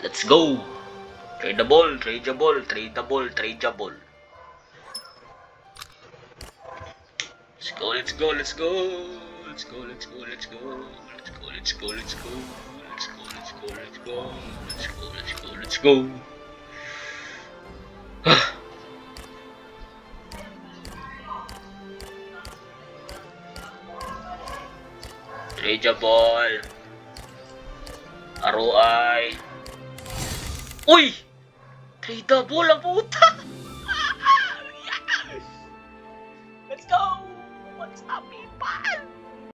Let's go! Tradeable, tradeable, tradeable, tradeable. Let's go, let's go, let's go. Let's go, let's go, let's go. Let's go, let's go, let's go. Let's go, let's go, let's go. Let's go, let's go, let's go. Tradeable. ROI. Uy! Tradeable ang puta! Yes! Let's go!